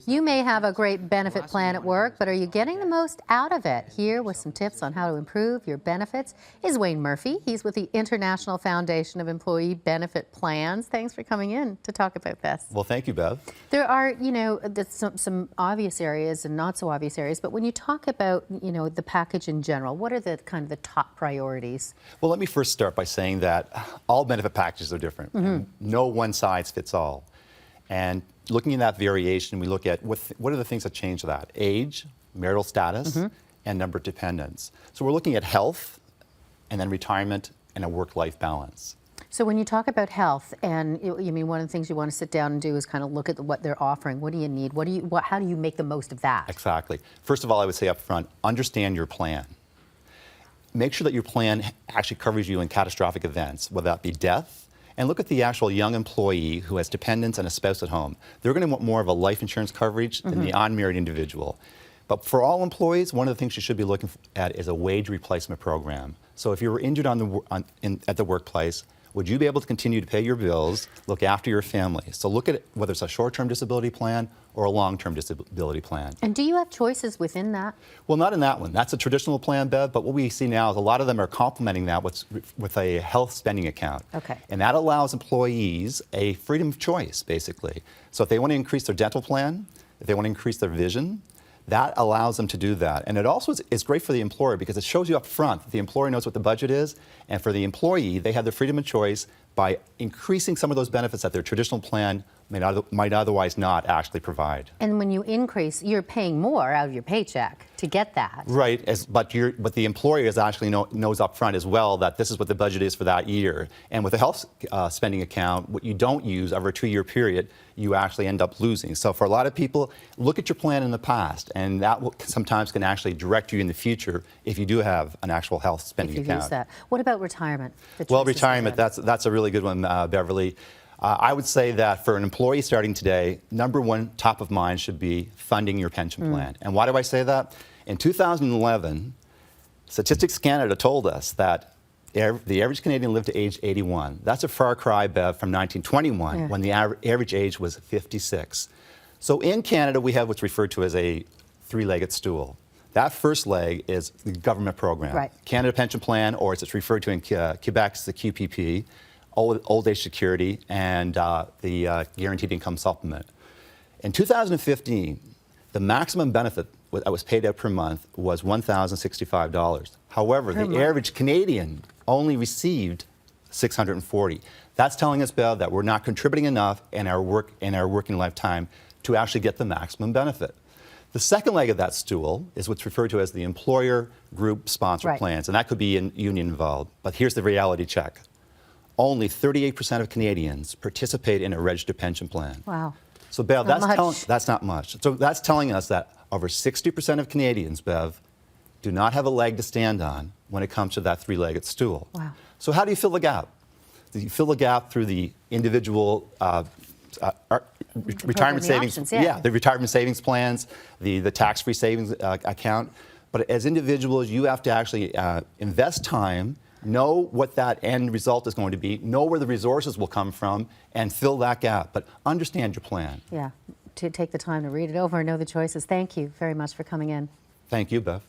You may have a great benefit plan at work, but are you getting the most out of it? Here with some tips on how to improve your benefits is Wayne Murphy. He's with the International Foundation of Employee Benefit Plans. Thanks for coming in to talk about this. Well, thank you, Bev. There are, some obvious areas and not so obvious areas, but when you talk about, the package in general, what are the kind of the top priorities? Well, let me first start by saying that all benefit packages are different. And no one size fits all. And looking at that variation, we look at what are the things that change that? Age, marital status, and number of dependents. So we're looking at health, and then retirement, and a work-life balance. So when you talk about health, and you mean one of the things you want to sit down and do is kind of look at what they're offering. What do you need? How do you make the most of that? Exactly. First of all, I would say up front, understand your plan. Make sure that your plan actually covers you in catastrophic events, whether that be death, and look at the actual young employee who has dependents and a spouse at home. They're going to want more of a life insurance coverage than the unmarried individual. But for all employees, one of the things you should be looking at is a wage replacement program. So if you were injured at the workplace, would you be able to continue to pay your bills, look after your family? So look at it, whether it's a short-term disability plan or a long-term disability plan. And do you have choices within that? Well, not in that one. That's a traditional plan, Bev, but what we see now is a lot of them are complementing that with a health spending account. Okay. And that allows employees a freedom of choice, basically. So if they want to increase their dental plan, if they want to increase their vision, that allows them to do that. And it also is great for the employer because it shows you up front that the employer knows what the budget is, and for the employee, they have the freedom of choice by increasing some of those benefits that their traditional plan might otherwise not actually provide. And when you increase, you're paying more out of your paycheck to get that. Right, but the employer is actually knows up front as well that this is what the budget is for that year. And with a health spending account, what you don't use over a 2-year period, you actually end up losing. So for a lot of people, look at your plan in the past, and that sometimes can actually direct you in the future if you do have an actual health spending account. If you use that. What about retirement? Well, retirement, that's a really good one, Beverly. I would say that for an employee starting today, number one top of mind should be funding your pension plan. And why do I say that? In 2011, Statistics Canada told us that the average Canadian lived to age 81. That's a far cry, Bev, from 1921 when the average age was 56. So in Canada, we have what's referred to as a three-legged stool. That first leg is the government program. Right. Canada Pension Plan, or as it's referred to in Quebec, it's the QPP. Old age security, and the guaranteed income supplement. In 2015, the maximum benefit that was paid out per month was $1,065. However, the average Canadian only received $640. That's telling us, Bev, that we're not contributing enough in our working lifetime to actually get the maximum benefit. The second leg of that stool is what's referred to as the employer group sponsor plans, and that could be union involved. But here's the reality check. Only 38% of Canadians participate in a registered pension plan. Wow. So, Bev, that's not much. So that's telling us that over 60% of Canadians, Bev, do not have a leg to stand on when it comes to that three-legged stool. Wow. So how do you fill the gap? Do you fill the gap through the individual retirement savings? The retirement savings plans, the tax-free savings account. But as individuals, you have to actually invest time, know what that end result is going to be, know where the resources will come from, and fill that gap. But understand your plan. Yeah, to take the time to read it over and know the choices. Thank you very much for coming in. Thank you, Bev.